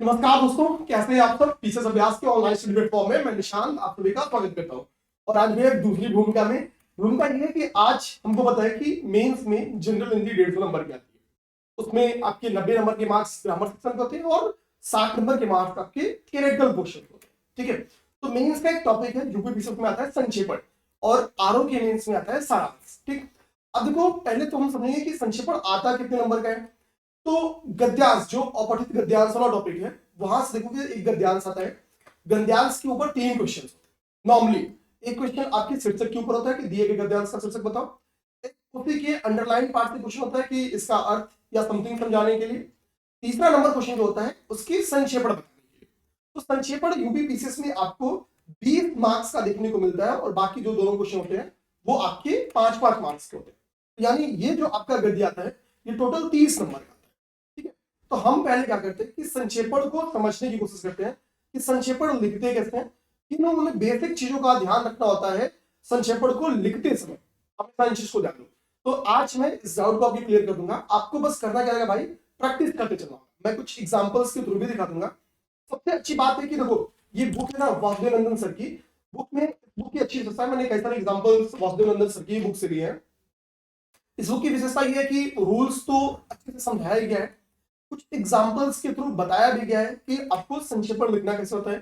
नमस्कार दोस्तों, कैसे हैं आप सब। पीसेस अभ्यास के ऑनलाइन स्टडी प्लेटफॉर्म में मैं निशांत आप सभी का स्वागत करता हूं। और आज मैं एक दूसरी भूमिका ये है कि आज हमको पता है कि मेंस में जनरल हिंदी 150 नंबर की आती है। उसमें आपके 90 नंबर के मार्क्स ग्रामर सेक्शन के होते हैं और 60 नंबर के मार्क्स आपके थियरेटिकल पोर्शन होते हैं। ठीक है, तो मेंस का एक टॉपिक है यूपी पीसेस में आता है संक्षेपण, और आरओ के मेंस में आता है सारांश। ठीक, अब देखो पहले तो हम समझेंगे कि संक्षेपण आता कितने नंबर का है। तो गद्यांश, जो अपठित गद्यांश वाला टॉपिक है, वहां से देखोगे एक गद्यांश आता है। गद्यांश के ऊपर 3 क्वेश्चन नॉर्मली। एक क्वेश्चन आपके शीर्षक के ऊपर होता है कि दिए गए गद्यांश का शीर्षक बताओ। एक उसी के अंडरलाइन पार्ट से क्वेश्चन होता है कि इसका अर्थ या समथिंग समझाने के लिए। तीसरा नंबर क्वेश्चन जो होता है उसकी संक्षेपण बताने के लिए। तो संक्षेपण यूपी पीसीएस में आपको 20 मार्क्स का देखने को मिलता है, और बाकी जो दोनों क्वेश्चन होते हैं वो आपके 5-5 मार्क्स के होते हैं। यानी ये जो आपका गद्य आता है ये टोटल 30 नंबर का। ठीक है, तो हम पहले क्या करते हैं कि संक्षेपण को समझने की कोशिश करते हैं कि संक्षेपण लिखते कैसे हैं। इन उन बेसिक चीजों का ध्यान रखना होता है संक्षेपण को लिखते समय, हमेशा इन चीज को ध्यान दो। तो आज मैं इस डाउट को आपको क्लियर कर दूंगा। आपको बस करना क्या रहेगा भाई, प्रैक्टिस करते चलना। मैं कुछ एग्जांपल्स के थ्रू भी दिखा दूंगा। सबसे अच्छी बात है कि देखो ये बुक है ना वासुदेव नंदन सर की। बुक की अच्छी विशेषता है, मैंने कई सारे एग्जांपल्स वासुदेव नंदन सर की बुक से लिए हैं। इस बुक की विशेषता यह है कि रूल्स तो अच्छे से समझाया गया है, कुछ एग्जांपल्स के थ्रू बताया भी गया है कि आपको संक्षेपण लिखना कैसे होता है।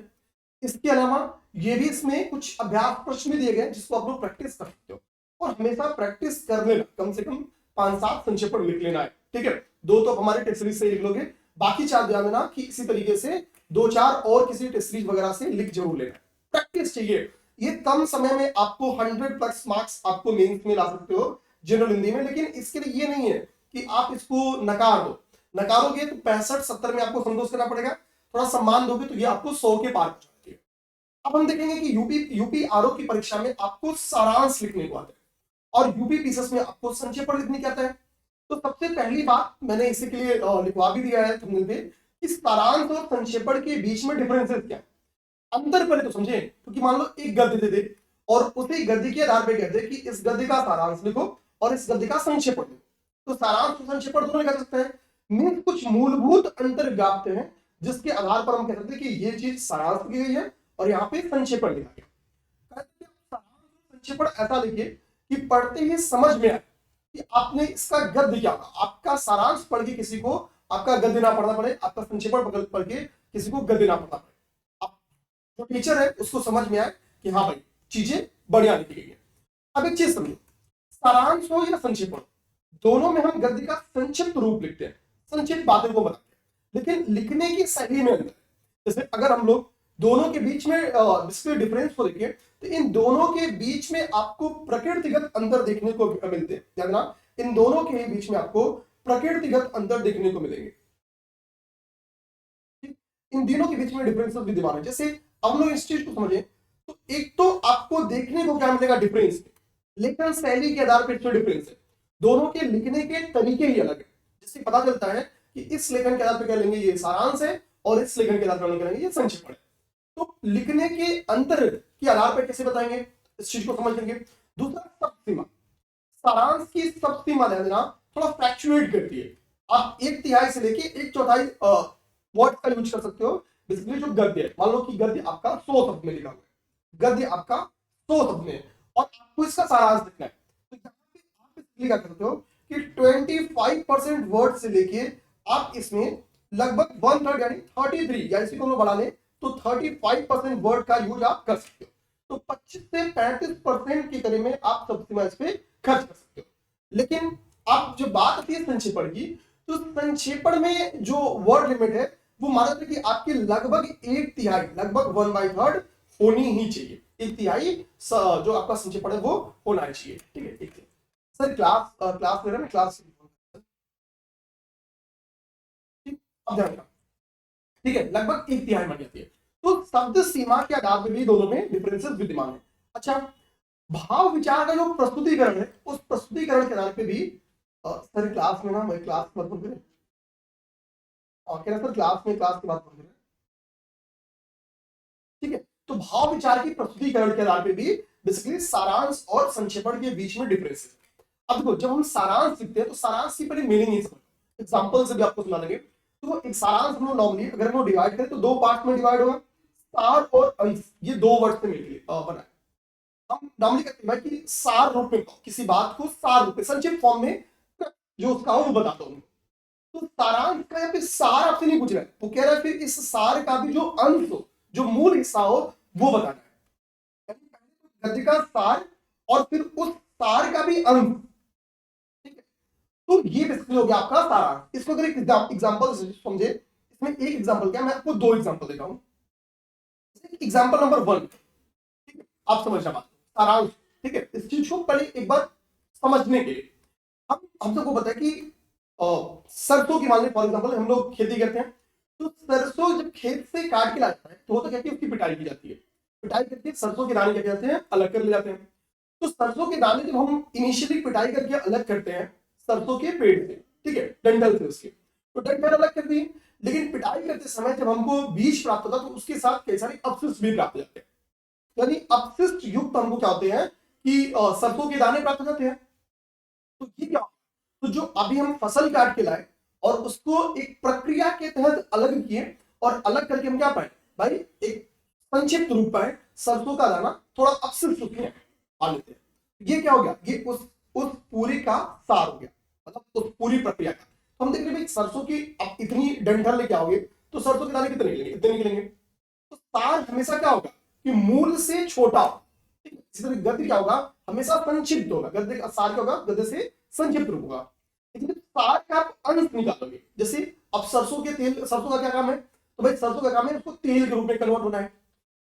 इसके अलावा ये भी इसमें कुछ अभ्यास प्रश्न भी दिए गए जिसको आप लोग प्रैक्टिस कर सकते हो, और हमेशा प्रैक्टिस कर लेना, कम से कम 5-7 संक्षेपण लिख लेना है। ठीक है, 2 तो हमारे टेस्ट सीरीज से लिख लोगे, बाकी 4 ध्यान देना कि इसी तरीके से 2-4 और किसी टेस्ट सीरीज वगैरह से लिख जरूर लेना। प्रैक्टिस चाहिए, ये कम समय में आपको 100+ मार्क्स आपको मेंस में ला सकते हो जनरल हिंदी में। लेकिन इसके लिए ये नहीं है कि आप इसको नकार दो। नकारोगे तो 65-70 में आपको संतोष करना पड़ेगा, थोड़ा सम्मान दोगे तो ये आपको 100 के पार पहुंच जाती है। अब हम देखेंगे कि यूपी आरओ की परीक्षा में आपको सारांश लिखने को आता है, और यूपी पीसेस में आपको संक्षेपण लिखने को आता है। तो सबसे पहली बात मैंने इसी के लिए लिखवा भी दिया है थंबनेल पे कि सारांश और संक्षेपण के बीच में डिफरेंसेस क्या है। अंतर पहले तो समझे, क्योंकि मान लो एक गद्य दे दे और उसी गद्य के आधार पर कहते कि इस गद्य का सारांश लिखो और इस गद्य का संक्षेपण लिखो। तो सारांश और संक्षेपण दोनों लिखा जा सकता है। मीन्स कुछ मूलभूत अंतर व्याप्त हैं जिसके आधार पर हम कह सकते हैं कि ये चीज सारांश की गई है और यहाँ पे संक्षेपण लिखा गया। संक्षेपण ऐसा लिखिए कि पढ़ते ही समझ में आए कि आपने इसका गद्य क्या होगा। आपका सारांश पढ़ के किसी को आपका गद्य ना पढ़ना पड़े, आपका संक्षेपण पढ़ के किसी को गद्य ना पढ़ना पड़े। जो टीचर है उसको समझ में आए कि हाँ भाई चीजें बढ़िया लिखी गई है। अब एक चीज समझो, सारांश हो या संक्षेपण, दोनों में हम गद्य का संक्षिप्त रूप लिखते हैं, संक्षिप्त बातें को बताते हैं। लेकिन लिखने की शैली में अंतर, जैसे अगर हम लोग दोनों के बीच में डिफरेंस को देखें तो इन दोनों के बीच में आपको प्रकृतिगत अंतर देखने को मिलते हैं। याद ना, इन दोनों के बीच में आपको प्रकृतिगत अंतर देखने को मिलेंगे। इन दोनों के बीच में डिफरेंसेस विद्यमान है। जैसे अब लोग इस चीज को समझें तो एक तो आपको देखने को क्या मिलेगा डिफरेंस, लेखन शैली के आधार पर इसमें डिफरेंस है। दोनों के लिखने के तरीके ही अलग है, जिससे पता चलता है कि इस लेखन के आधार पर क्या लेंगे ये सारांश है, और इस लेखन के आधार पर लेंगे ये संक्षेपण है। तो लिखने के अंतर के आधार पर कैसे बताएंगे, इस चीज को समझ लेंगे। दूसरा सब सीमा, सारांश की सब सीमा देना थोड़ा फ्लैक्चुएट करती है। आप 1/3 से लेके 1/4 वर्ड का यूज कर सकते हो। बेसिकली जो गद्य है, मान लो कि गद्य आपका 100 शब्द में लिखा हुआ है, गद्य आपका 100 शब्द में और आपको इसका सारांश लिखना है, तो यहाँ पे आप इसलिए क्या करते हो कि 25% वर्ड से लेके आप इसमें लगभग 1/3 यानी 33 या इसी को बढ़ा लें तो 35% वर्ड का यूज आप कर सकते हो। तो 25 से 35% के करीब में आप सब सीमा इस पे खर्च कर सकते हो। लेकिन अब जो बात आती है संक्षेपण की, तो संक्षेपण में जो वर्ड लिमिट है वो माना कि आपकी लगभग 1/3 लगभग 1/3 होनी ही चाहिए। 1/3 जो आपका संक्षेपण है वो होना ही चाहिए। ठीक है, ठीक है सर, क्लास ले रहे हैं, क्लास अब ध्यान रखना। ठीक है, लगभग 1/3 मान जाती है। तो शब्द सीमा के आधार पर भी दोनों में डिफरेंसेस विद्यमान है। अच्छा, भाव विचार का जो प्रस्तुतिकरण है उस प्रस्तुतिकरण के आधार पर भी सर क्लास में ना मैं क्लास मत बोल करें और कह रहा सर क्लास में क्लास की बात बोल करें। ठीक है, तो भाव विचार की प्रस्तुतिकरण के आधार पर भी बेसिकली सारांश और संक्षेपण के बीच में डिफरेंस है। अब देखो जब हम सारांश लिखते हैं तो सारांश की पहले मीनिंग नहीं समझ, एग्जांपल से भी आपको सुना देंगे। तो एक सारांश हम लोग नॉर्मली अगर हम लोग डिवाइड करें तो दो पार्ट में डिवाइड होगा, सार और अंश, ये दो वर्ड से मिलकर बना है। हम नॉर्मली कहते हैं भाई कि सार रूप में किसी बात को सार रूप में संक्षिप्त फॉर्म में जो उसका हो वो बताता हूं। तो सारांश का या फिर सार आपसे नहीं पूछ रहा है, वो कह रहा है फिर इस सार का भी जो अंश हो, जो मूल हिस्सा हो, वो बताना है। गद्य का सार और फिर उस सार का भी अंश, ठीक है। तो ये बेसिकली हो गया आपका सारांश। इसको अगर एक एग्जांपल समझे, इसमें एक एग्जांपल क्या, मैं आपको दो एग्जांपल देता हूं। एग्जांपल नंबर 1, ठीक है, आप समझना बात सारांश, ठीक है। इस चीज को पहले एक बार समझने के लिए हम सबको पता है कि सरसों की, मान लीजिए फॉर एग्जांपल हम लोग खेती करते हैं, तो सरसों जब खेत से काट के लाता है तो होता क्या कि उसकी पिटाई की जाती है। पिटाई करके सरसों के दाने क्या जाते हैं, अलग कर ले जाते हैं। तो सरसों के दाने जब हम इनिशियली पिटाई करके अलग करते हैं सरसों के पेड़ से, ठीक है, डंठल से उसके, तो डंठल अलग कर दिए। लेकिन पिटाई करते समय जब हमको बीज प्राप्त होता है तो उसके साथ कई सारे अपशिष्ट भी प्राप्त हो जाते हैं। यानी अपशिष्ट युक्त हमको क्या होते हैं कि सरसों के दाने प्राप्त हो जाते हैं। तो ये क्या, तो जो अभी हम फसल काट के लाए और उसको एक प्रक्रिया के तहत अलग किए और अलग करके हम क्या पाए भाई, एक संक्षिप्त रूप पाए, सरसों का दाना थोड़ा अपशिष्ट उसमें मान लेते हैं। ये क्या हो गया, ये उस पूरी का सार हो गया, मतलब उस पूरी प्रक्रिया का। तो हम देख रहे हैं सरसों की अब इतनी डंठल लेके आओगे तो सरसों के दाने कितने निकलेंगे, इतने निकलेंगे। तो सार हमेशा क्या होगा कि मूल से छोटा, इसी तरह गद्य क्या होगा, हमेशा संक्षिप्त होगा। गद्य का सार क्या होगा, गद्य से संक्षिप्त रूप होगा। लेकिन सार का आप अंश निकालोगे, जैसे अब सरसों के तेल, सरसों का क्या काम है, तो भाई सरसों का काम है उसको तेल के रूप में कन्वर्ट होना है।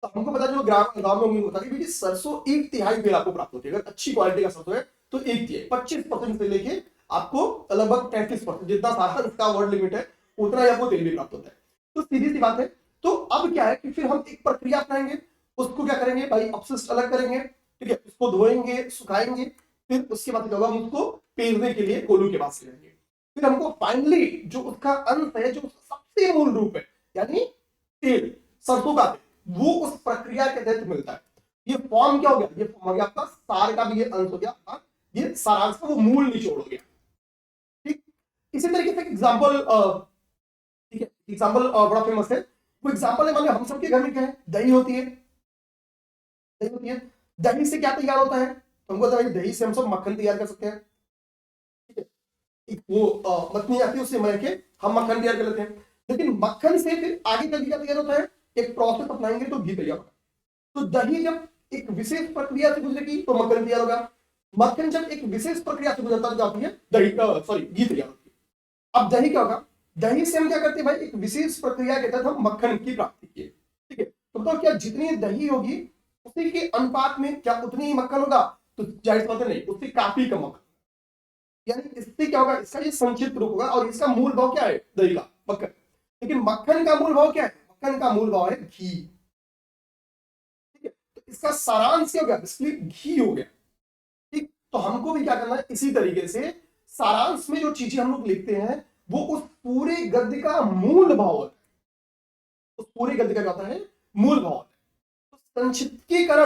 तो हमको पता जो गांव में होता है कि सरसों 1/3 तेल आपको प्राप्त होती है। अगर अच्छी क्वालिटी का सरसों है तो 1/3 25% से लेके आपको लगभग 33%, जितना सारा इसका वर्ल्ड लिमिट है उतना ही आपको तेल भी प्राप्त होता है। तो सीधी सी बात है। तो अब क्या है कि फिर हम एक प्रक्रिया अपनाएंगे, उसको क्या करेंगे भाई, अपशिष्ट अलग करेंगे, ठीक है, उसको धोएंगे, सुखाएंगे, फिर उसके बाद क्या होगा, हम उसको पेरने के लिए कोल्हू के पास ले जाएंगे। फिर हमको फाइनली जो उसका अंत है, जो सबसे मूल रूप है, यानी तेल, सरसों का तेल, वो उस प्रक्रिया के तहत मिलता है। ये फॉर्म क्या हो गया, ये फॉर्म हो गया आपका सार का भी ये अंश हो गया, ये सारांश का वो मूल निचोड़ हो गया। ठीक, इसी तरीके से एग्जाम्पल, ठीक है, एग्जाम्पल बड़ा फेमस है। वो एग्जाम्पल है, मान लो हम सबके घर में क्या है, दही होती है, दही होती है। दही से क्या तैयार होता है, हमको पता है दही से हम सब मक्खन तैयार कर सकते हैं, ठीक है। एक वो मखनी आती है, उससे मह के हम मक्खन तैयार कर लेते हैं। लेकिन मक्खन से फिर आगे चल क्या तैयार होता है, एक प्रोसेस अपनाएंगे तो घी तैयार होगा। तो दही जब एक विशेष प्रक्रिया से गुजरेगी तो मक्खन तैयार होगा। मक्खन जब एक विशेष प्रक्रिया से गुजरता है तो क्या है, दही, सॉरी, घी तैयार होती है। अब दही क्या होगा, दही से हम क्या करते हैं भाई, एक विशेष प्रक्रिया के तहत हम मक्खन की प्राप्ति किए, ठीक है। तो बताओ क्या जितनी दही होगी उसी के अनुपात में क्या उतनी ही मक्खन होगा, तो जाहिर सी बात है नहीं, उससे काफी कम मक्खन। यानी इससे क्या होगा, इसका ये संक्षिप्त रूप होगा और इसका मूल भाव क्या है, दही का, मक्खन। लेकिन मक्खन का मूल भाव क्या है, मक्खन का मूल भाव है घी, ठीक है। तो इसका सारांश क्या हो गया, बेसिकली घी हो गया, ठीक। तो हमको भी क्या करना है, इसी तरीके से सारांश में जो चीजें हम लोग लिखते हैं वो उस पूरे गद्य का मूल भाव होता है, उस पूरे गद्य का क्या होता है, मूल भाव होता है। तो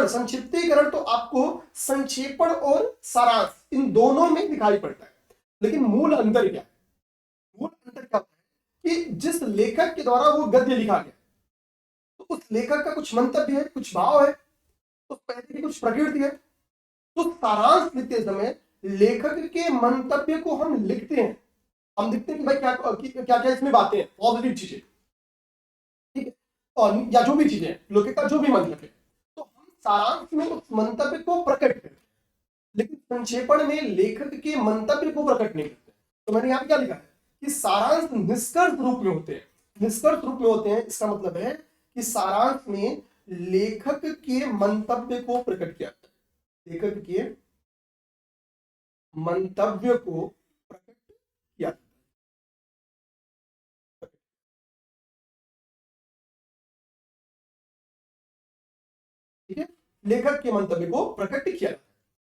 संक्षिप्तीकरण तो आपको संक्षेपण और सारांश इन दोनों में दिखाई पड़ता है। लेकिन मूल अंतर क्या है, मूल अंतर क्या होता है कि जिस लेखक के द्वारा वो गद्य लिखा गया तो उस लेखक का कुछ मंतव्य है, कुछ भाव है, उस पहले की कुछ प्रकृति है। तो सारांश लिखते समय लेखक के मंतव्य को हम लिखते हैं, हम लिखते हैं कि भाई क्या क्या इसमें बातें हैं, पॉजिटिव चीजें, ठीक है, और या जो भी चीजें लेखक का जो भी मंतव्य है, तो हम सारांश में उस मंतव्य को प्रकट करते हैं। लेकिन संक्षेपण में लेखक के मंतव्य को प्रकट नहीं करते। तो मैंने यहाँ क्या लिखा है कि सारांश निष्कर्ष रूप में होते हैं, निष्कर्ष रूप में होते हैं, इसका मतलब है कि सारांश में लेखक के मंतव्य को प्रकट किया जाता है, लेखक के मंतव्य को प्रकट किया जाता है, ठीक है, लेखक के मंतव्य को प्रकट किया जाता है।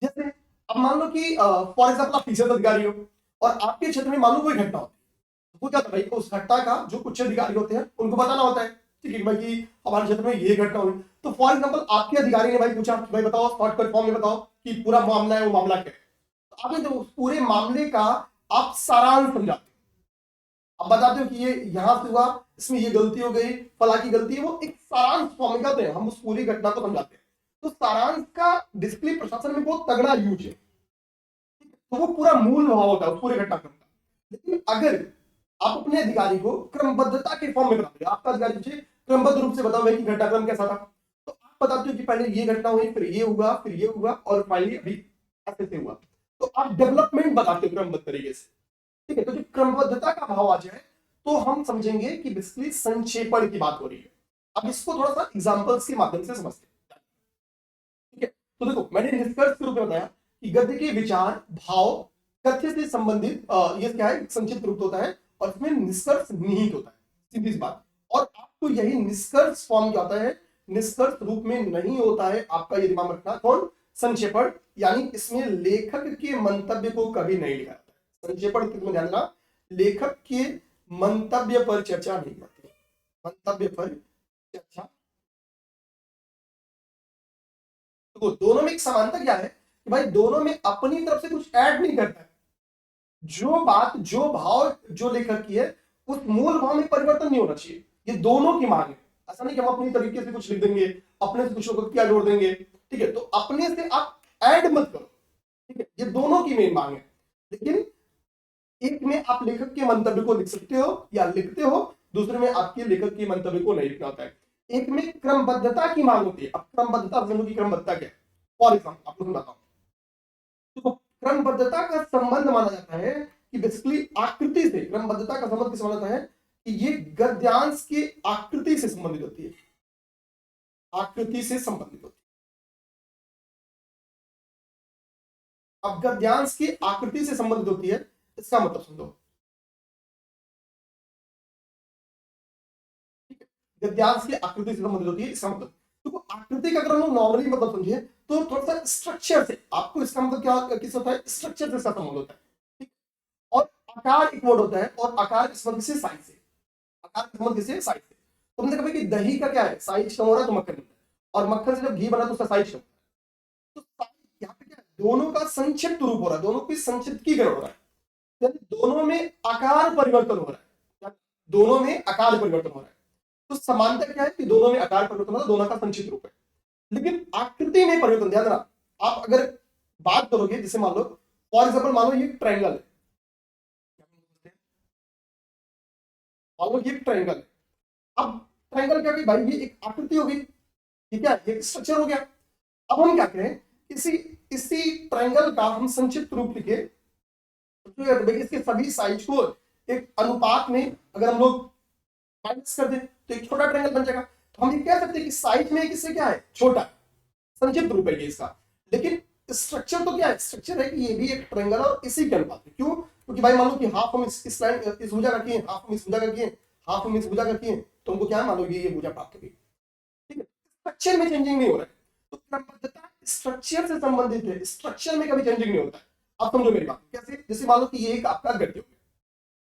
जैसे अब मान लो कि फॉर एग्जाम्पल आप पीछे अधिकारी हो और आपके क्षेत्र में मान लो कोई घटना होती है, वो क्या था भाई, उस घटना का जो उच्च अधिकारी होते हैं उनको बताना होता है, ठीक है भाई कि हमारे क्षेत्र में ये घटना हुई। तो फॉर एग्जाम्पल आपके अधिकारी ने भाई पूछा कि भाई बताओ शॉर्टकट फॉर्म में बताओ कि पूरा मामला है, वो मामला क्या है। तो आपने तो उस पूरे मामले का आप सारांश समझाते, अब बताते हो कि ये यहां से हुआ, इसमें ये गलती हो गई, फला की गलती है, वो एक सारांश फॉर्म में करते हैं, हम उस पूरी घटना को समझाते हैं। तो सारांश का डिस्प्ले प्रशासन में बहुत तगड़ा यूज है, तो वो पूरा मूल भाव होता है उस पूरे घटनाक्रम का। लेकिन अगर आप अपने अधिकारी को क्रमबद्धता के फॉर्म में बताते हो, आपका अधिकारी पूछे क्रमबद्ध रूप से बताओ भाई कि घटनाक्रम कैसा था, तो आप बताते हो कि पहले ये घटना हुई, फिर ये हुआ, फिर ये हुआ, और फाइनली अभी ऐसे से हुआ। तो आप डेवलपमेंट बताते हो क्रमबद्ध तरीके से, ठीक है। तो जो क्रमबद्धता का भाव आ जाए तो हम समझेंगे कि बेसिकली संक्षेपण की बात हो रही है। अब इसको थोड़ा सा एग्जांपल्स के माध्यम से समझते हैं, ठीक है। तो देखो, मैंने निष्कर्ष के रूप में बताया कि गद्य के विचार भाव तथ्य से संबंधित ये क्या है, संक्षिप्त रूप होता है, और इसमें निष्कर्ष निहित होता है, सीधी सी बात। और आपको यही निष्कर्ष फॉर्म क्या होता है, निष्कर्ष रूप में नहीं होता है, आपका ये दिमाग रखना, कौन, संक्षेपण, यानी इसमें लेखक के मंतव्य को कभी नहीं लिखा जाता है। संक्षेपण में ध्यान देना, लेखक के मंतव्य पर चर्चा नहीं करती, मंतव्य पर चर्चा। तो दोनों में एक समानता क्या है कि भाई दोनों में अपनी तरफ से कुछ ऐड नहीं करता है, जो बात, जो भाव, जो लेखक की है, उस मूल भाव में परिवर्तन नहीं होना चाहिए। ये दोनों की मांग है, ऐसा नहीं कि हम अपनी तरीके से कुछ लिख देंगे, अपने से कुछ क्या जोड़ देंगे, ठीक है। तो अपने से आप ऐड मत करो, ठीक है, ये दोनों की मेन मांग है। लेकिन एक में आप लेखक के मंतव्य को लिख सकते हो या लिखते हो, दूसरे में आपके लेखक के मंतव्य को नहीं लिखना होता है। एक में क्रमबद्धता की मांग होती है। अब क्रमबद्धता समझो कि क्रमबद्धता क्या है। फॉर एग्जाम्पल आपको समझाता हूं, तो क्रमबद्धता का संबंध माना जाता है कि बेसिकली आकृति से, क्रमबद्धता का संबंध किससे माना जाता है कि ये गद्यांश की आकृति से संबंधित होती है, आकृति से संबंधित होती है। अब गद्यांश की आकृति से संबंधित होती है, इसका मतलब समझो, गद्यांश की आकृति से संबंधित होती है, इसका मतलब, तो आकृति का अगर हम लोग नॉर्मली मतलब समझे तो थोड़ा सा स्ट्रक्चर से, आपको इसका मतलब क्या किस होता है, स्ट्रक्चर से इसका संबंध होता है, ठीक। और आकार एक वर्ड होता है, और आकार के संबंध से साइज से, आकार के संबंध से साइज से। तो हमने कहा कि दही का क्या है, साइज कम हो रहा है तो मक्खन बनता है, और मक्खन से जब घी बना तो उसका साइज कम, तो यहाँ पे क्या है, दोनों का संक्षिप्त रूप हो रहा है, दोनों की संक्षिप्त की हो रहा है, दोनों में आकार परिवर्तन हो रहा है, दोनों में आकार परिवर्तन हो रहा है। तो समानता क्या है कि दोनों में आकार परिवर्तन होता है, दोनों का संक्षिप्त रूप है। लेकिन आकृति में परिवर्तन, ध्यान देना, आप अगर बात करोगे, जैसे मान लो फॉर एग्जाम्पल, मान लो ये ट्रायंगल है, मान लो ये ट्रायंगल है। अब ट्रायंगल क्या, भाई ये एक आकृति हो गई, ठीक है, ये स्ट्रक्चर हो गया। अब हम क्या करें, इसी इसी ट्रायंगल का हम संक्षिप्त रूप लिखे, तो इसके सभी साइज को एक अनुपात में अगर हम लोग माइनस कर दे तो एक छोटा ट्रायंगल बन जाएगा। तो हम ये कह सकते हैं कि साइज में किससे क्या है, छोटा, संक्षिप्त रूप है ये इसका। लेकिन स्ट्रक्चर तो क्या है, स्ट्रक्चर है कि ये भी एक ट्रायंगल और इसी के अनुपात में। क्यों, क्योंकि भाई मान लो कि हाफ हम इस लाइन इस भुजा का किए, हाफ हम इस भुजा का किए, हाफ हम इस भुजा का किए, तो हमको क्या मान लो ये भुजा प्राप्त होगी, ठीक है। स्ट्रक्चर में चेंजिंग नहीं हो रहा है, तो क्रमबद्धता स्ट्रक्चर से संबंधित है, स्ट्रक्चर में कभी चेंजिंग नहीं होता है। आप समझो मेरी बात कैसे, जैसे मान लो कि ये एक आपका गद्य हो गया,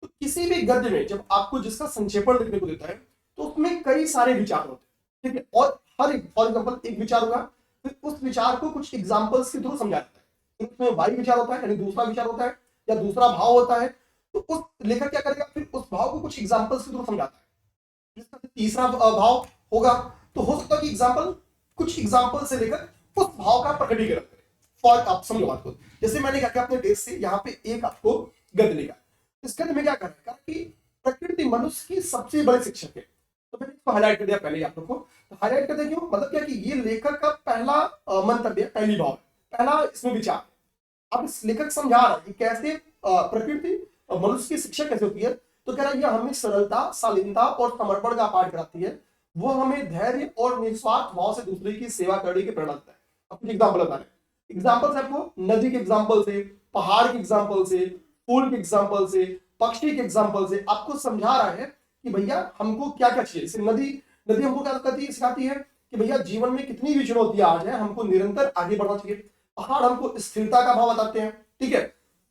तो किसी भी गद्य में जब आपको जिसका संक्षेपण लिखने को देता है तो उसमें कई सारे विचार होते हैं, ठीक है। और हर एक, फॉर एग्जाम्पल एक विचार होगा, फिर उस विचार को कुछ एग्जाम्पल्स के थ्रू समझाया जाता है, फिर उसमें वाई विचार होता है, यानी दूसरा विचार होता है या दूसरा भाव होता है, तो उस लेखक क्या करेगा, फिर उस भाव को कुछ एग्जाम्पल्स के थ्रू समझाता है। जिसका तीसरा भाव होगा, तो हो सकता है कि एग्जाम्पल, कुछ एग्जाम्पल से लेकर उस भाव का प्रकटीकरण करें। फॉर, आप समझो बात को, जैसे मैंने क्या किया अपने टेस्ट से, यहाँ पे एक आपको गद्य लिखा, इस गद्य में क्या कर रहा है कि प्रकृति मनुष्य की सबसे बड़े शिक्षक है, तो मैंने इसको हाईलाइट कर दिया पहले ही आप लोग को। तो हाईलाइट कर दिया क्यों, मतलब क्या कि ये लेखक का पहला मंतव्य, पहली भाव, पहला इसमें विचार। अब इस लेखक समझा रहा है कि कैसे प्रकृति मनुष्य की शिक्षा कैसे होती है, तो कह रहा है यह हमें सरलता, शालीनता और समर्पण का पाठ कराती है, वो हमें धैर्य और निस्वार्थ भाव से दूसरे की सेवा करने की प्रेरणा देता है। अब कुछ एग्जाम्पल बता रहे, एग्जाम्पल से आपको नदी के एग्जाम्पल से, पहाड़ के एग्जाम्पल से, फूल के एग्जाम्पल से, पक्षी के एग्जाम्पल से आपको समझा रहा है कि भैया हमको क्या क्या चाहिए। नदी, नदी हमको क्या करती है, सिखाती है कि भैया जीवन में कितनी भी चुनौतियां आ जाए हमको निरंतर आगे बढ़ना चाहिए। पहाड़ हमको स्थिरता का भाव बताते हैं, ठीक है।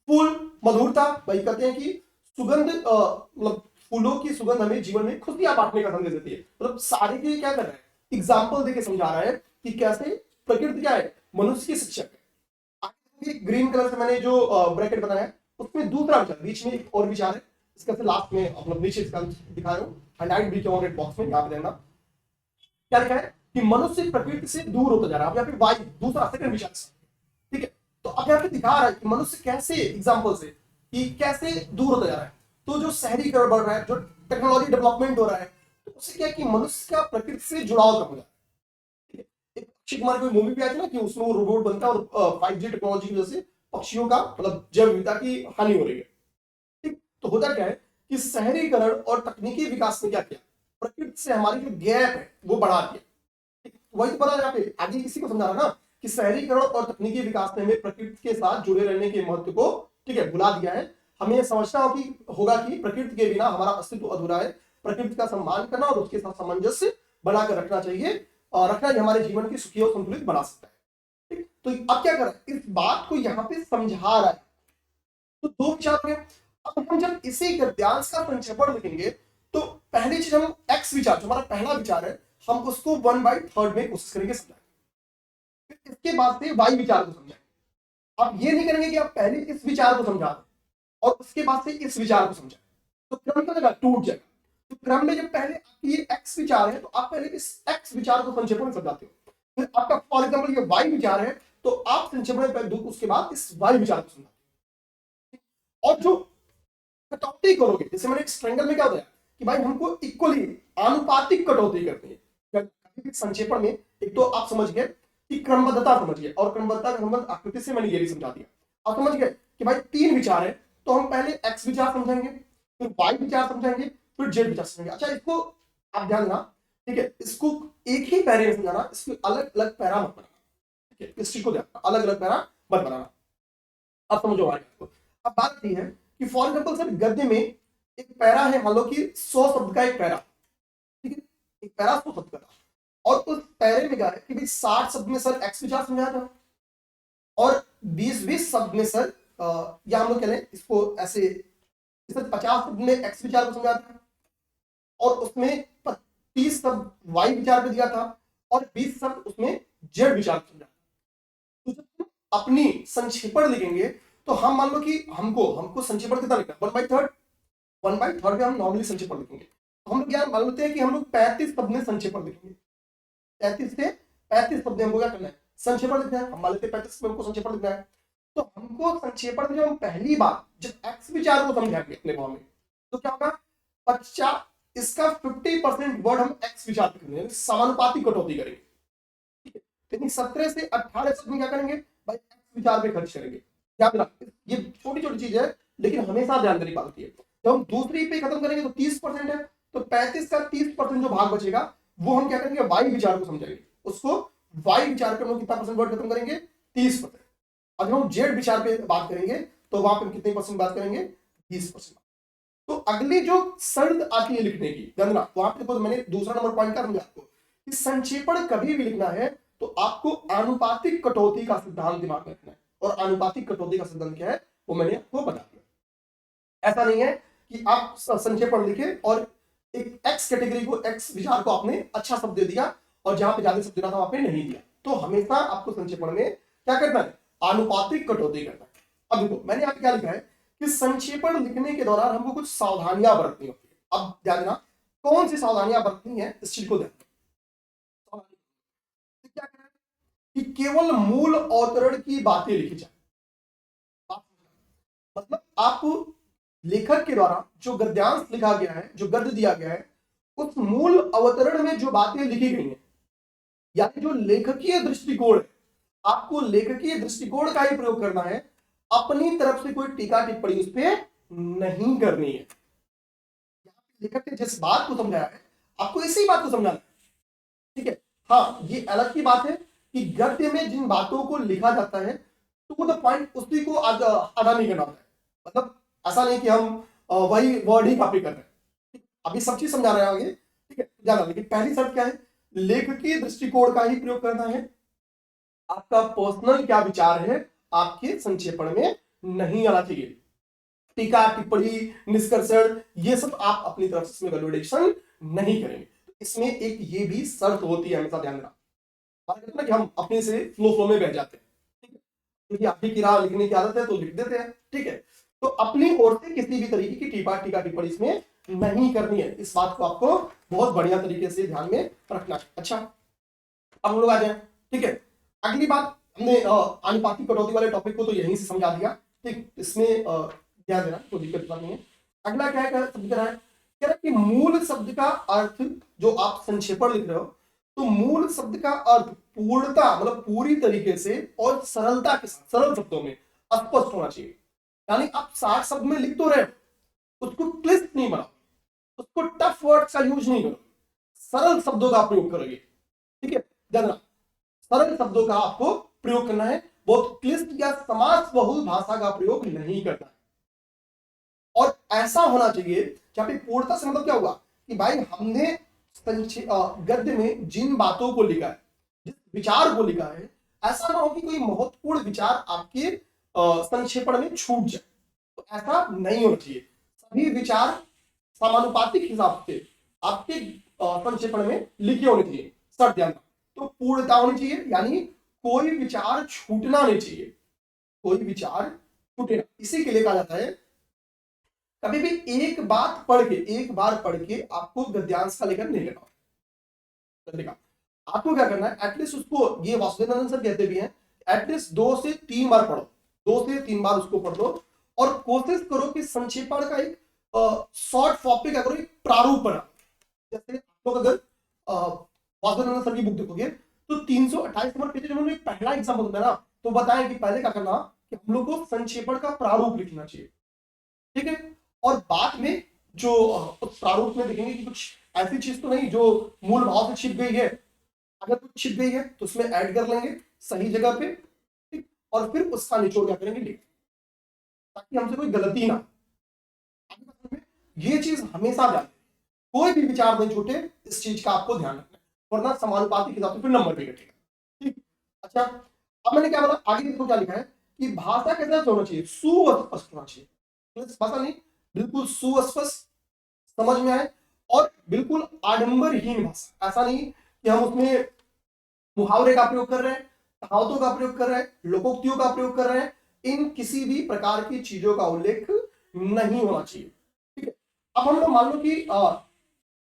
फूल मधुरता, भाई कहते हैं कि सुगंध, मतलब फूलों की सुगंध हमें जीवन में खुशियां बांटने का संदेश देती है। मतलब सारे के क्या कर रहा है, एग्जाम्पल देके समझा रहा है कि कैसे प्रकृति क्या है, मनुष्य की शिक्षक है। ग्रीन कलर से मैंने जो ब्रैकेट बनाया उसमें दूसरा विचार, बीच में एक और विचार है, इसका से लास्ट में अपना नीचे इसका दिखा रहा हूँ, हाईलाइट भी किया रेड बॉक्स में, यहाँ पे देखना क्या लिखा है कि मनुष्य प्रकृति से दूर होता जा रहा है। अब यहाँ पे वाई दूसरा सेकंड विचार, ठीक है। तो अब यहाँ पे दिखा रहा है कि मनुष्य कैसे, एग्जाम्पल से कि कैसे दूर होता जा रहा है। तो जो शहरीकरण बढ़ रहा है, जो टेक्नोलॉजी डेवलपमेंट हो रहा है, तो उससे क्या है कि मनुष्य का प्रकृति से जुड़ाव कम हो जाता है। एक अक्षय कुमार की मूवी भी आई थी ना कि उसमें वो रोबोट बनता है और 5G टेक्नोलॉजी की वजह से पक्षियों का मतलब जैव विविधता की हानि हो रही है, ठीक। तो होता क्या है कि शहरीकरण और तकनीकी विकास ने क्या किया, प्रकृति से हमारी जो गैप है वो बढ़ा दिया। वही तो बता यहाँ पे आगे किसी को समझा रहा ना कि शहरीकरण और तकनीकी विकास ने हमें प्रकृति के साथ जुड़े रहने के महत्व को, ठीक है, भुला दिया है। हमें यह समझना होगा कि प्रकृति के बिना हमारा अस्तित्व अधूरा है। प्रकृति का सम्मान करना और उसके साथ सामंजस्य बनाकर रखना चाहिए, और रखना ही हमारे जीवन की सुखी और संतुलित बना सकता है, ठीक। तो अब क्या कर रहा है, इस बात को यहाँ पे समझा रहा है। तो दो विचार हो गए। अब हम जब इसी गद्यांश का संक्षेपण लिखेंगे तो पहली चीज हम एक्स विचार, जो हमारा पहला विचार है, हम उसको 1/3 में कोशिश करेंगे समझाने। इसके बाद से वाई विचार को समझाएंगे। आप ये नहीं करेंगे कि आप पहले इस विचार को समझा दें और उसके बाद से इस विचार को समझाएं, तो क्रम क्या जगह टूट जाएगा। तो क्रम में जब पहले ये एक्स विचार है तो आप पहले इस एक्स विचार को संक्षेपण में समझाते हो, फिर आपका फॉर एग्जाम्पल ये वाई विचार है तो आप संक्षेपण में उसके बाद इस वाई विचार को समझाते हो। और जो कटौती करोगे, जैसे मैंने एक ट्रायंगल में क्या होता है कि भाई हमको इक्वली आनुपातिक कटौती करनी है संक्षेपण में। एक तो आप समझ गए कि क्रमबद्धता समझ गए, और क्रमबद्धता का संबंध आकृति से मैंने ये भी समझा दिया। आप समझ गए कि भाई तीन विचार है, तो हम पहले एक्स विचार समझेंगे, फिर वाई विचार समझेंगे, फिर जेड विचार समझेंगे। अच्छा, इसको आप ध्यान देना, ठीक है, इसको एक ही पैरे में समझाना, इसको अलग अलग पैरा मत बनाना, ठीक है, इस चीज को ध्यान, अलग अलग पैरा मत बनाना। अब समझो आगे। अब बात यह है कि फॉर एग्जाम्पल सर गद्य में एक पैरा है, मान लो कि 100 शब्द का एक पैरा, ठीक है, एक पैरा 100 शब्द का, और उस पैरे में क्या है कि भाई 60 शब्द में सर एक्स विचार समझाया था, और 20 शब्द में सर या हम लोग कह लें इसको ऐसे, सर 50 शब्द में एक्स विचार को समझाया था, और उसमें 30 शब्द वाई विचार पे दिया था, और 20 शब्द उसमें जेड विचार को समझाया। तो जब हम अपनी संक्षेपण लिखेंगे तो हम मान लो कि हमको संक्षेपण कितना लिखना है, 1/3 पे हम नॉर्मली संक्षेपण लिखेंगे। तो हम लोग क्या मान लेते हैं कि हम लोग 35 शब्द में संक्षेपण लिखेंगे, 33 से 35 शब्द हमको क्या करना है, संक्षेपण लिखना है। हम मान लेते हैं 35 में हमको संक्षेपण लिखना है, तो हमको संक्षेपण में जब हम पहली बार जब एक्स विचार को समझाएंगे अपने भाव में, तो क्या होगा, 50 इसका 50% वर्ड हम एक्स विचार पे करेंगे, समानुपातिक कटौती करेंगे, ठीक है। लेकिन 17 से 18 शब्द में क्या करेंगे भाई, एक्स विचार पे खर्च करेंगे। याद रखना, ये छोटी छोटी चीज है लेकिन हमेशा ध्यान देने की बात होती है। जब हम दूसरी पे खत्म करेंगे तो 30% है, तो 35 का 30% जो भाग बचेगा वो हम क्या करेंगे, वाई विचार को समझेंगे। उसको वाई विचार पे हम कितना परसेंट वर्ड खत्म करेंगे, 30%। अगर हम जेड विचार पे बात करेंगे तो वहां पे कितने परसेंट बात करेंगे, 20%। तो अगली जो शर्त आती है लिखने की, जानना वहां पे मैंने दूसरा नंबर पॉइंट का समझा आपको कि संक्षेपण कभी भी लिखना है तो आपको आनुपातिक कटौती का सिद्धांत दिमाग में रखना है। और आनुपातिक कटौती का सिद्धांत क्या है वो मैंने आपको बता दिया। ऐसा नहीं है कि आप संक्षेपण लिखे और एक एक्स कैटेगरी को, एक्स विचार को आपने अच्छा शब्द दे दिया और जहां पे ज्यादा शब्द देना था वहां पे नहीं दिया। तो हमेशा आपको संक्षेपण में क्या करना है, आनुपातिक कटौती करना है। अब देखो मैंने यहाँ पे क्या लिखा है कि संक्षेपण लिखने के दौरान हमको कुछ सावधानियां बरतनी होती है। अब ध्यान देना कौन सी सावधानियां बरतनी है, इस चीज को ध्यान क्या करना है कि केवल मूल अवतरण की बातें लिखी जाए। मतलब आप लेखक के द्वारा जो गद्यांश लिखा गया है, जो गद्य दिया गया है, उस मूल अवतरण में जो बातें लिखी गई हैं, यानी जो लेखकीय दृष्टिकोण है, आपको लेखकीय दृष्टिकोण का ही प्रयोग करना है, अपनी तरफ से कोई टीका टिप्पणी उस पर नहीं करनी है। लेखक ने जिस बात को समझाया है आपको इसी बात को समझाना है, ठीक है। हाँ, ये अलग की बात है कि गद्य में जिन बातों को लिखा जाता है टू द पॉइंट उसी को अदा नहीं करना होता है। मतलब ऐसा नहीं कि हम वही वर्ड ही कॉपी कर रहे हैं। अभी सब चीज समझा रहे हैं आगे, ठीक है, जाना। लेकिन पहली शर्त क्या है, लेखकीय दृष्टिकोण का ही प्रयोग करना है। आपका पर्सनल क्या विचार है आपके संक्षेपण में नहीं आना चाहिए। टीका टिप्पणी निष्कर्षण ये सब आप अपनी तरफ से इसमें वैलिडेशन नहीं करेंगे। इसमें एक ये भी शर्त होती है, हमेशा ध्यान रखना कि हम अपने से फ्लो में बह जाते हैं, ठीक है, क्योंकि आपकी की राह लिखने की आदत है तो लिख देते हैं, ठीक है। तो अपनी ओर से किसी भी तरीके की टीका टिप्पणी इसमें नहीं करनी है। इस बात को आपको बहुत बढ़िया तरीके से ध्यान में रखना है। अच्छा, अब हम लोग आ जाए, ठीक है। अगली बात, हमने अनुपातिक कटौती वाले टॉपिक को तो यहीं से समझा दिया, ठीक। इसमें ध्यान देना, कोई दिक्कत बात नहीं है। अगला क्या है, शब्द कह रहा है, कह रहा है कि मूल शब्द का अर्थ, जो आप संक्षेपण लिख रहे हो, तो मूल शब्द का अर्थ पूर्णता मतलब पूरी तरीके से और सरलता के साथ, सरल शब्दों में स्पष्ट होना चाहिए। यानी आप 60 शब्द में लिख तो रहे, उसको क्लिष्ट नहीं बनाओ, उसको टफ वर्ड का यूज नहीं करो, सरल शब्दों का प्रयोग करोगे, ठीक है। ध्यान रखना, सरल शब्दों का आपको प्रयोग करना है, बहुत क्लिष्ट या समास बहुल भाषा का प्रयोग नहीं करना है। और ऐसा होना चाहिए जहां पे पूर्णता से मतलब क्या हुआ कि भाई हमने गद्य में जिन बातों को लिखा है, जिस विचार को लिखा है, ऐसा ना हो कि कोई महत्वपूर्ण विचार आपके संक्षेपण में छूट जाए, तो ऐसा नहीं होना चाहिए। सभी विचार समानुपातिक हिसाब से आपके संक्षेपण में लिखे होने चाहिए, सर ध्यान। तो पूर्णता होनी चाहिए, यानी कोई विचार छूटना नहीं चाहिए, कोई विचार छूटे ना। इसी के लिए कहा जाता है कभी भी एक बात पढ़ के, एक बार पढ़ के आपको गद्यांश का लेखन नहीं करना। आपको क्या करना है, एटलीस्ट उसको, ये वासुदेवानंद सर कहते भी हैं, एटलीस्ट 2 से 3 बार पढ़ो, 2 से 3 बार उसको पढ़ लो, और कोशिश करो कि संक्षेपण का एक शॉर्ट टॉपिक अगर एक प्रारूप बना। जैसे आप लोग अगर वासुदेवानंद सर की बुक देखोगे तो 328 नंबर पेज, उन्होंने पहला एग्जाम्पल होता है ना, तो बताएं कि पहले क्या करना कि हम लोग को संक्षेपण का प्रारूप लिखना चाहिए, ठीक है। और बाद में जो उस प्रारूप में देखेंगे कि कुछ ऐसी चीज तो नहीं जो मूल भाव से छिप गई है, अगर कुछ छिप गई है तो उसमें ऐड कर लेंगे सही जगह पे, ठीक। और फिर उसका निचोड़ क्या करेंगे, लिख, ताकि हमसे कोई गलती ना। ये चीज हमेशा ध्यान, कोई भी विचार नहीं छूटे, इस चीज का आपको ध्यान रखना है, वरना समानुपातिक हिसाब से फिर नंबर भी घटेगा, ठीक। अच्छा, अब मैंने क्या बोला, आगे देखो क्या लिखा है कि भाषा कैसा होना चाहिए, सुस्पष्ट होना चाहिए, भाषा नहीं, बिल्कुल सुस्पष्ट, समझ में आए, और बिल्कुल आडंबरहीन भाषा। ऐसा नहीं कि हम उसमें मुहावरे का प्रयोग कर रहे हैं, कहावतों का प्रयोग कर रहे हैं, लोकोक्तियों का प्रयोग कर रहे हैं, इन किसी भी प्रकार की चीजों का उल्लेख नहीं होना चाहिए, ठीक है। अब हम लोग मान लो कि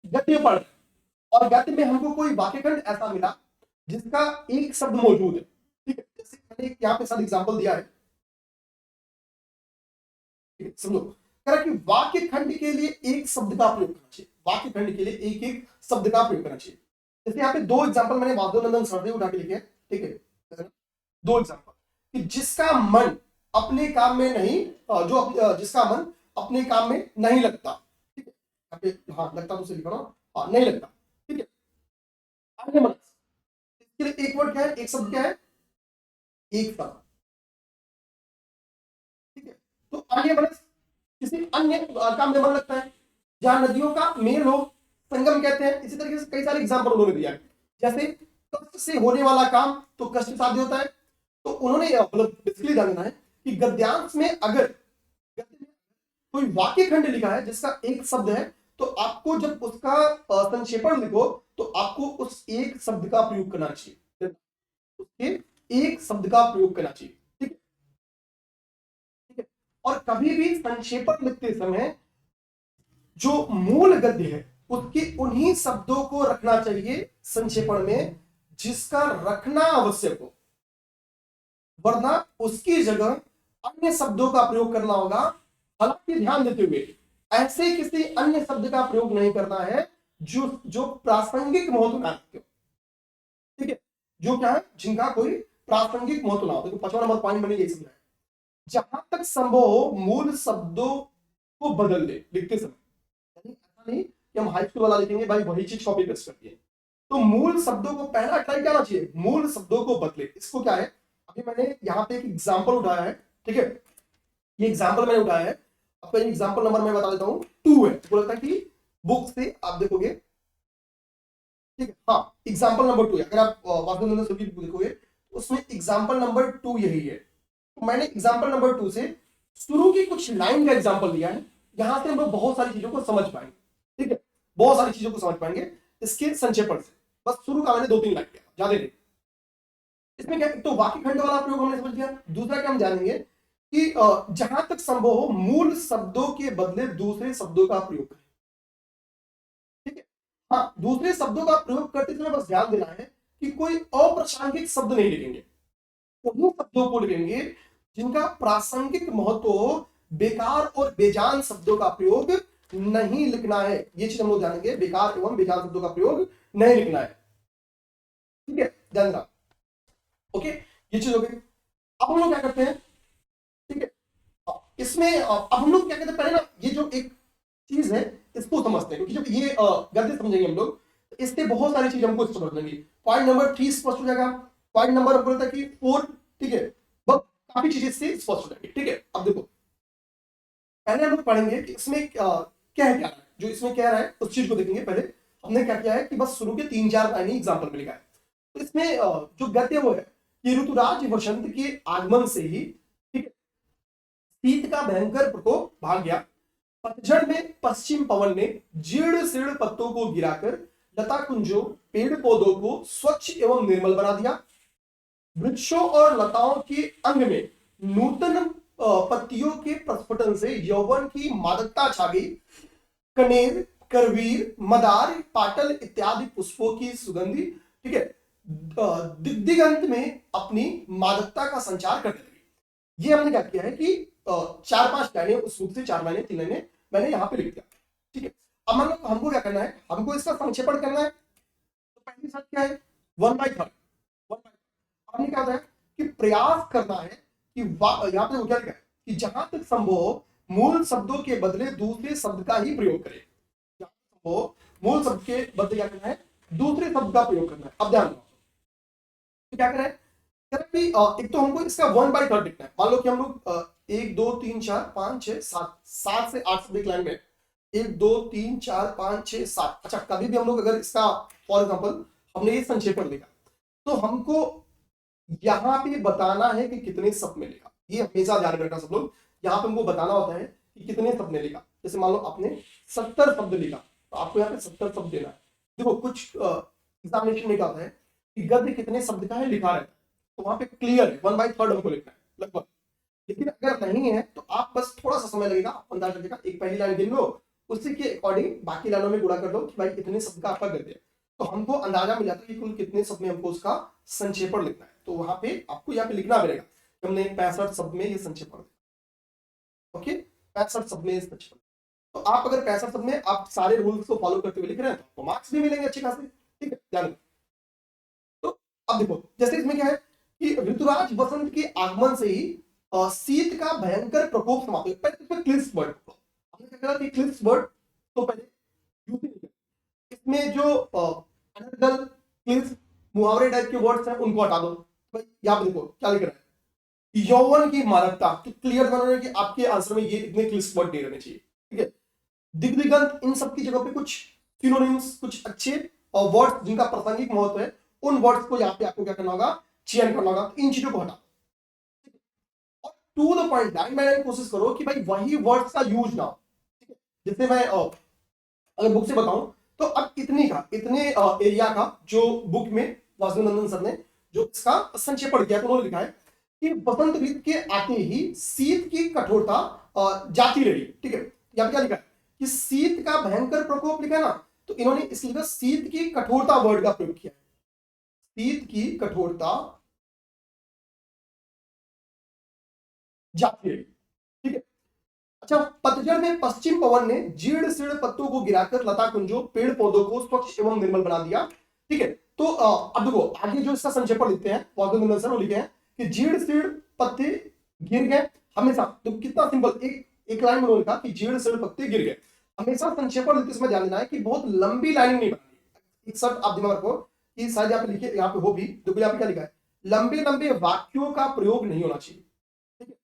गद्य पढ़, और गद्य में हमको कोई वाक्यखंड ऐसा मिला जिसका एक शब्द मौजूद है, ठीक है। जैसे मैंने यहाँ पे सब एग्जांपल दिया है, समझो, कह रहा कि वाक्य खंड के लिए एक शब्द का प्रयोग करना चाहिए, वाक्य खंड के लिए एक एक शब्द का प्रयोग करना चाहिए। जैसे यहाँ पे 2 एग्जांपल मैंने वासुदेवानंद सर से उठा के लिखे, ठीक है। 2 एग्जांपल कि जिसका मन अपने काम में नहीं, जिसका मन अपने काम में नहीं लगता, ठीक है। यहाँ पे हाँ लगता तो लिखा ना, हाँ नहीं लगता, ठीक है। अन्य मन, इसके लिए एक वर्ड क्या है, एक शब्द क्या है, एक शब्द, ठीक है। तो अन्य मन किसी अन्य काम में मन लगता है, जहां नदियों का मेल हो, संगम कहते हैं। इसी तरीके से कई सारे एग्जाम्पल उन्होंने दिया है, जैसे कष्ट से होने वाला काम तो कष्ट साध्य होता है। तो उन्होंने मतलब बेसिकली जानना है कि गद्यांश में अगर कोई वाक्य खंड लिखा है जिसका एक शब्द है, तो आपको जब उसका संक्षेपण लिखो तो आपको उस एक शब्द का प्रयोग करना चाहिए, उसके एक शब्द का प्रयोग करना चाहिए, ठीक है, ठीक है। और कभी भी संक्षेपण लिखते समय जो मूल गद्य है उसके उन्हीं शब्दों को रखना चाहिए संक्षेपण में जिसका रखना आवश्यक हो, वरना उसकी जगह अन्य शब्दों का प्रयोग करना होगा। हालांकि ध्यान देते हुए ऐसे किसी अन्य शब्द का प्रयोग नहीं करना है जो जो प्रासंगिक महत्व ना रखते हो, ठीक है, जो क्या है, जिनका कोई प्रासंगिक महत्व ना हो। देखो 5वां नंबर पॉइंट मैंने यही समझा है, जहां तक संभव हो मूल शब्दों को बदल दे लिखते समय। ऐसा नहीं कि हम हाई स्कूल वाला लिखेंगे भाई वही चीज कॉपी पेस्ट कर दिए, तो मूल शब्दों को पहला ट्राई क्या चाहिए, मूल शब्दों को बदले। इसको क्या है, अभी मैंने यहाँ पे एक एग्जांपल उठाया है, ठीक है, ये एग्जांपल मैंने उठाया है, आपका एग्जांपल नंबर मैं बता देता हूँ 2 है, तो लगता है कि बुक से आप देखोगे, ठीक है, हाँ एग्जांपल नंबर 2 है। अगर आप वासुदेवानंद सर की बुक देखोगे उसमें एग्जांपल नंबर 2 यही है। तो मैंने एग्जांपल नंबर 2 से शुरू की कुछ लाइन का एग्जांपल दिया है, यहां से हम लोग बहुत सारी चीजों को समझ पाएंगे, ठीक है, बहुत सारी चीजों को समझ पाएंगे इसके संक्षेपण से। बस शुरू का मैंने 2-3 लाइन किया, ज्यादा नहीं। इसमें क्या, तो वाक्य खंड वाला प्रयोग हमने समझ लिया। दूसरा क्या हम जानेंगे कि जहां तक संभव हो मूल शब्दों के बदले दूसरे शब्दों का प्रयोग करें। ठीक है, हाँ, दूसरे शब्दों का प्रयोग करते समय बस ध्यान देना है कि कोई अप्रासंगिक शब्द नहीं लिखेंगे, उन शब्दों को लिखेंगे जिनका प्रासंगिक महत्व हो, बेकार और बेजान शब्दों का प्रयोग नहीं लिखना है। ये चीज हम लोग जानेंगे, बेकार एवं बेजान शब्दों का प्रयोग नहीं लिखना है। ठीक है, ध्यान रखना। ओके, ये चीज हो गई। अब हम लोग क्या करते हैं, ठीक है, इसमें अब हम लोग क्या कहते हैं, पहले ना ये जो एक चीज है इसको समझते हैं, क्योंकि जब ये गलती समझेंगे हम लोग तो इससे बहुत सारी चीज हमको समझ लेंगे। पॉइंट नंबर 3 स्पष्ट हो जाएगा, पॉइंट नंबर हमको लगता है कि 4, ठीक है, बस काफी चीजें इससे स्पष्ट हो जाएंगी। ठीक है, अब देखो पहले हम लोग पढ़ेंगे कि इसमें क्या है, क्या है जो इसमें कह रहा है उस चीज को देखेंगे। पहले हमने क्या किया है कि बस शुरू के 3-4 लाइन एग्जाम्पल में लिखा है। तो इसमें जो गद्य वो है कि ऋतुराज वसंत के आगमन से ही, ठीक है, शीत का भयंकर प्रकोप भाग गया। पतझड़ में पश्चिम पवन ने जीर्ण शीर्ण पत्तों को गिराकर लता कुंजों पेड़ पौधों को स्वच्छ एवं निर्मल बना दिया। वृक्षों और लताओं के अंग में नूतन पत्तियों के प्रस्फुटन से यौवन की मादकता छा गई। कनेर, करवीर, मदार, पाटल इत्यादि पुष्पों की सुगंधी, ठीक है, दिगंत में अपनी मादकता का संचार करने लगी। ये हमने क्या किया है कि 4-5 लाइनें उस रूप से, 4 लाइनें 3 लाइनें मैंने यहां पे लिख दिया। ठीक है, अब हमको क्या करना है, हमको इसका संक्षेपण करना है। तो पहली शर्त क्या है, 1/3। हमने क्या होता है कि प्रयास करना है कि यहाँ पे क्या लिखा है कि जहां तक संभव हो मूल शब्दों के बदले दूसरे शब्द का ही प्रयोग करें। जहां तक संभव हो मूल शब्द के बदले क्या करना है, दूसरे शब्द का प्रयोग करना है। अब ध्यान दो, तो क्या करें कि एक तो हमको इसका 1/3 लिखना है। मान लो कि हम लोग 1 2 3 4 5 6 7 7 से 8 शब्द एक लाइन में, 1 2 3 4 5 6 7। अच्छा, कभी भी हम लोग अगर इसका फॉर एग्जाम्पल हमने ये संक्षेपण लिखा तो हमको यहां पे बताना है कि कितने शब्द में लिखा। ये हमेशा ध्यान रखना सब लोग, यहां पे हमको बताना होता है कि कितने शब्द ने लिखा। जैसे मान लो आपने 70 शब्द लिखा तो आपको यहाँ पे 70 शब्द देना है। देखो कुछ एग्जामिनेशन में क्या होता है कि गद्य कितने शब्द का है लिखा रहता है, तो वहां पे क्लियर है 1/3 हमको लिखना है लगभग। लेकिन अगर नहीं है तो आप बस थोड़ा सा समय लगेगा, अंदाजा लगेगा, एक पहली लाइन गिन लो, उसी के अकॉर्डिंग बाकी लाइनों में गुणा कर लो कि भाई कितने शब्द का आपका गद्य है। तो हमको अंदाजा मिल जाता है कि कुल कितने शब्द में हमको उसका संक्षेपण लिखना है। तो वहां पे आपको यहाँ पे लिखना पड़ेगा, हमने 65 शब्द में ये संक्षेपण। ओके, 65 शब्द में ये संक्षेपण। तो आप अगर 65 शब्द में आप सारे रूल्स को फॉलो करते हुए लिख रहे हैं तो मार्क्स भी मिलेंगे अच्छे खासे। ठीक है, ध्यान। तो अब देखो जैसे इसमें क्या है कि ऋतुराज वसंत के आगमन से ही शीत का भयंकर प्रकोप समाप्त हो गया। पहले इसमें क्लिप्स वर्ड हमने क्या करा कि क्लिप्स वर्ड तो पहले यूज नहीं किया। इसमें जो अनर्गल, क्लिप्स, मुहावरे टाइप के वर्ड्स हैं उनको हटा दो। भाई यहाँ पे देखो क्या लिख रहा है, यौवन की मादकता। तो क्लियर बना रहा है कि आपके आंसर में ये इतने क्लिप्स वर्ड नहीं रहने चाहिए। ठीक है, दिग्दिगंत, इन सब की जगह पे कुछ सिनोनिम्स, कुछ अच्छे वर्ड्स जिनका प्रासंगिक महत्व है, उन वर्ड्स को यहाँ पे आपको क्या करना होगा, चयन करना होगा। तो इन चीजों को हटा और टू द पॉइंट लाइन में कोशिश करो कि भाई वही वर्ड्स का यूज ना हो। ठीक है, जैसे मैं अगर बुक से बताऊं तो अब इतने एरिया का जो बुक में वासुदेव सर ने जो इसका संक्षेपण किया, तो उन्होंने लिखा है कि वसंत ऋतु के आते ही शीत की कठोरता जाती रही। ठीक है, यहाँ पे क्या लिखा है कि शीत का भयंकर प्रकोप लिखा है ना, तो इन्होंने इसलिए लिखा शीत की कठोरता वर्ड का प्रयोग किया है। शीत की कठोरता जाती रही। ठीक है, अच्छा, पतझड़ में पश्चिम पवन ने जीर्ण शीर्ण पत्तों को गिराकर लता कुंजों पेड़ पौधों को स्वच्छ एवं निर्मल बना दिया। ठीक है, तो अब देखो आगे जो इसका संक्षेपण लिखते हैं वासुदेव सर, वो लिखे हैं कि जीर्ण शीर्ण पत्ते गिर गए हमेशा। तो कितना सिंपल, एक लाइन में लिखा कि जीर्ण शीर्ण पत्ते गिर गए। हमेशा संक्षेपण लिखते समय ध्यान देना है कि बहुत लंबी लाइन नहीं बनानी। एक शब्द आप दिमाग रखो कि शायद यहाँ पे लिखे, यहाँ पे हो भी, देखो यहाँ पे क्या लिखा है, लंबे लंबे वाक्यों का प्रयोग नहीं होना चाहिए। ठीक है,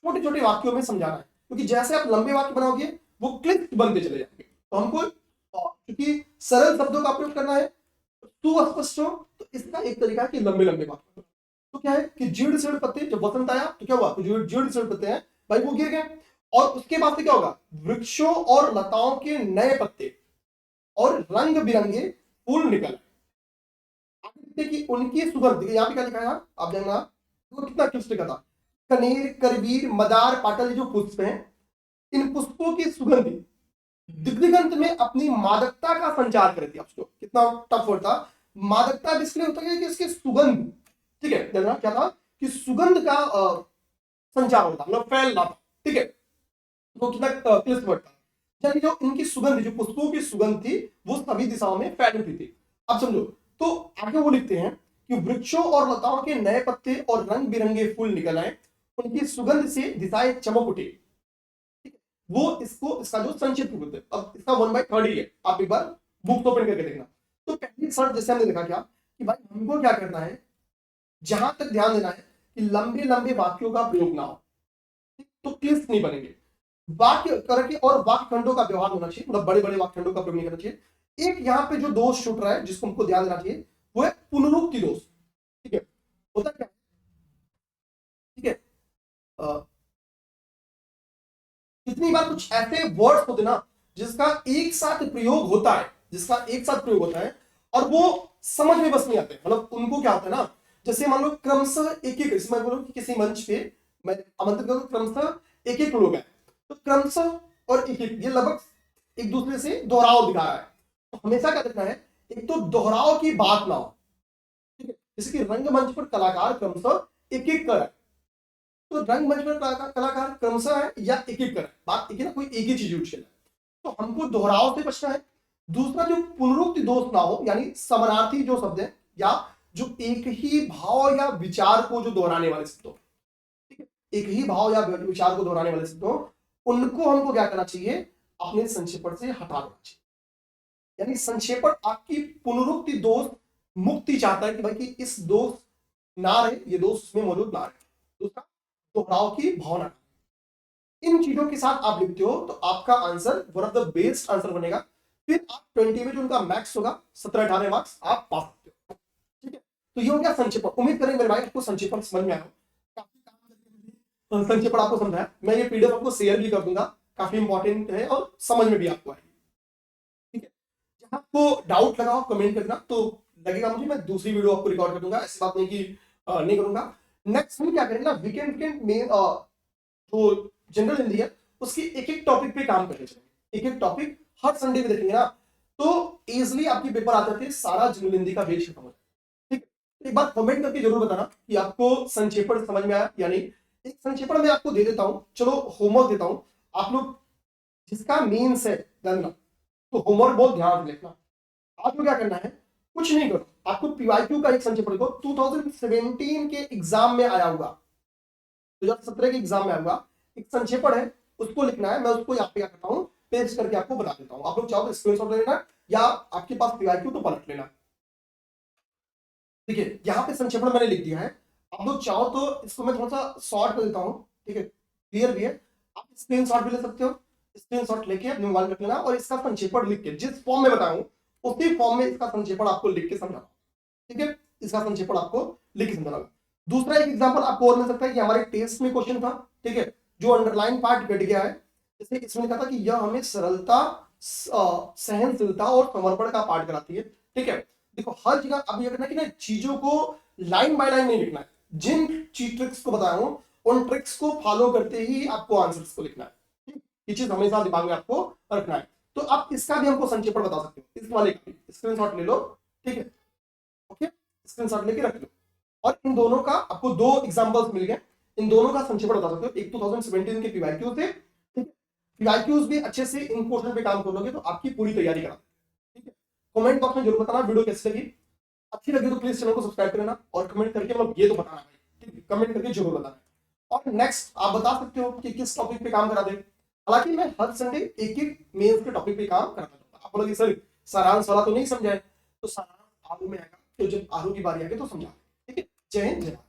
छोटे छोटे वाक्यों में समझाना है, क्योंकि जैसे आप लंबे वाक्य बनाओगे वो क्लिप्त बनते चले जाएंगे। तो हमको क्योंकि सरल शब्दों का प्रयोग करना है, सुस्पष्ट हो, तो इसका एक तरीका है कि लंबे लंबे वाक्य। तो क्या है कि जीर्ण शीर्ण पत्ते, जब वसंत आया तो क्या हुआ, तो जो जीर्ण शीर्ण पत्ते हैं भाई वो गिर गए, और उसके बाद से क्या होगा, वृक्षों और लताओं के नए पत्ते और रंग बिरंगे फूल निकल आए कि उनकी सुगंध। यहाँ पे क्या लिखा है, आप देखना वो कितना क्लिष्ट लिखा था, कनेर, करवीर, मदार, पाटल जो पुष्प हैं, इन पुष्पों की सुगंध दिग्दिगंत में अपनी मादकता का संचार करती है। आपको कितना टफ वर्ड था। मादकता इसलिए होता है कि इसकी सुगंध, ठीक है, क्या था कि सुगंध का संचार होता, मतलब फैलना था, ठीक है। तो कितना क्लिष्ट वर्ड था, यानी जो इनकी सुगंध, जो पुष्पों की सुगंध थी वो सभी दिशाओं में फैल उठी थी। अब समझो, तो आगे वो लिखते हैं कि वृक्षों और लताओं के नए पत्ते और रंग बिरंगे फूल निकल आए, उनकी सुगंध से दिशाएं चमक उठी। वो इसका जो संक्षिप्त रूप है, अब इसका 1/3 ही है, आप एक बार बुक ओपन करके देखना। तो पहली शर्त जैसे हमने देखा क्या कि भाई हमको क्या करना है, जहां तक ध्यान देना है कि लंबे लंबे वाक्यों का प्रयोग ना हो, तो क्लिष्ट नहीं बनेंगे। वाक्य करके और वाक्य खंडों का व्यवहार होना चाहिए, मतलब बड़े बड़े वाक्य खंडों का प्रयोग नहीं करना चाहिए। एक यहाँ पे जो दोष छूट रहा है जिसको हमको ध्यान देना चाहिए वो है पुनरुक्ति दोष, ठीक है। होता क्या, ठीक है, कितनी बार कुछ ऐसे वर्ड्स होते ना जिसका एक साथ प्रयोग होता है, जिसका एक साथ प्रयोग होता है और वो समझ में बस नहीं आते, मतलब उनको क्या होता है ना, जैसे मान लो क्रमशः एक एक, इसमें बोलो कि किसी मंच पे मैं आमंत्रित करूं, क्रमशः एक एक लोग हैं, तो क्रमशः और एक एक ये लगभग एक दूसरे से दोहराव दिखा रहा है। तो हमेशा क्या देखना है, एक तो दोहराव की बात ना हो, ठीक है। जैसे कि रंगमंच पर कलाकार क्रमशः एक एक कर है, तो रंगमंच पर कलाकार क्रमशः है या एक एक कर है, बात एक ही ना, कोई एक ही चीज यूज करना है, तो हमको दोहराव से बचना है। दूसरा जो पुनरुक्ति दोष ना हो, यानी समानार्थी जो शब्द है या जो एक ही भाव या विचार को जो दोहराने वाले शब्द हो, ठीक है, एक ही भाव या विचार को दोहराने वाले शब्द हो, उनको हमको क्या करना चाहिए, अपने संक्षेपण से हटा देना चाहिए। यानी संक्षेपण आपकी पुनरुक्ति दोष मुक्ति चाहता है कि भाई कि इस दोष ना रहे, ये दोष उसमें मौजूद ना रहे। दूसरा दोहराव की भावना, इन चीजों के साथ आप लिखते हो तो आपका answer one of the best answer बनेगा। फिर आप 20 में जो उनका मैक्स होगा 17-18 मार्क्स आप पा सकते हो, ठीक है। तो ये हो गया संक्षेपण। उम्मीद करेंगे मेरे भाई आपको संक्षेपण समझ में आया हो, संक्षेपण आपको समझाया। मैं ये पीडीएफ आपको शेयर भी कर दूंगा, काफी इंपॉर्टेंट है और समझ में भी आपको आएगी, ठीक है। जहां आपको डाउट लगा हो कमेंट करना, तो लगेगा मुझे मैं दूसरी वीडियो आपको रिकॉर्ड कर दूंगा, ऐसी बात नहीं कि नहीं करूंगा। नेक्स्ट हम क्या करेंगे ना, वीकेंड में जो जनरल हिंदी है उसकी एक एक टॉपिक पे काम करने चलेंगे, एक एक टॉपिक हर संडे पे देखेंगे ना, तो इजिली आपके पेपर आ जाते हैं, सारा जनरल हिंदी का बेस खत्म हो जाए, ठीक है। एक बार कमेंट करके जरूर बताना कि आपको संक्षेपण समझ में आया या नहीं। एक संक्षेपण मैं आपको दे देता हूं, चलो होमवर्क देता हूं, आप लोग जिसका मेंस है जानना, तो होमवर्क बहुत ध्यान से लिखना। आपको क्या करना है, कुछ नहीं करो, आपको पीवाईक्यू का एक संक्षेपण को 2017 के एग्जाम में आया होगा, 2017 के एग्जाम में आया होगा, एक संक्षेपण है उसको लिखना है। मैं उसको यहाँ पे क्या करता हूँ, पेस्ट करके आपको बता देता हूँ। आप लोग चाहो तो स्क्रीनशॉट ले लेना या आपके पास पीवाईक्यू तो पलट लेना, ठीक है। यहाँ पे संक्षेपण मैंने लिख दिया है, आप लोग चाहो तो इसको मैं थोड़ा सा शॉर्ट कर देता हूँ, ठीक है, क्लियर भी है। आप स्क्रीनशॉट भी ले सकते हो, स्क्रीनशॉट लेके अपने मोबाइल रख लेना और इसका संक्षेपण लिख के जिस फॉर्म में बताऊं उसी फॉर्म में इसका संक्षेपण आपको लिख के समझाना, ठीक है। इसका संक्षेपण आपको लिख के समझाना। दूसरा एक एग्जांपल आपको और मिल सकता है कि हमारे टेस्ट में क्वेश्चन था, ठीक है, जो अंडरलाइन पार्ट घट गया है, जैसे इसमें लिखा था कि यह हमें सरलता, सहनशीलता और समर्पण का पाठ कराती है, ठीक है। देखो हर जगह अब ये करना कि ना चीजों को लाइन बाय लाइन नहीं लिखना है, जिन ट्रिक्स को बताया हूं उन ट्रिक्स को फॉलो करते ही आपको आंसर्स को लिखना है, ये चीज हमेशा दिमाग में आपको रखना है। तो आप इसका भी हमको संक्षेपण बता सकते हो, इस वाले का भी स्क्रीनशॉट ले लो, ठीक है, ओके, स्क्रीनशॉट लेके रख लो। और इन दोनों का आपको 2 एग्जांपल्स मिल गए, इन दोनों का संक्षेपण बता सकते हो, एक 2017 के पीवाईक्यू थे, ठीक है। पीवाईक्यूज भी अच्छे से इन क्वेश्चन पे काम कर लोगे तो आपकी पूरी तैयारी करा, ठीक है। कमेंट बॉक्स में जरूर बताना वीडियो कैसी लगी, अच्छी लगी तो प्लीज चैनल को सब्सक्राइब कर लेना और कमेंट करके मतलब ये तो बताना भाई, ठीक है, कमेंट करके जरूर बताना। और नेक्स्ट आप बता सकते हो कि किस टॉपिक पे काम करा दे। हालांकि मैं हर संडे एक एक मेंस के टॉपिक पे काम करता हूं। आप बोलोगे सर सारांश वाला तो नहीं समझाए, तो सारांश आलू में आएगा, तो जब आलू की बारी आएगी तो समझा, ठीक है। जय हिंद, जय भारत।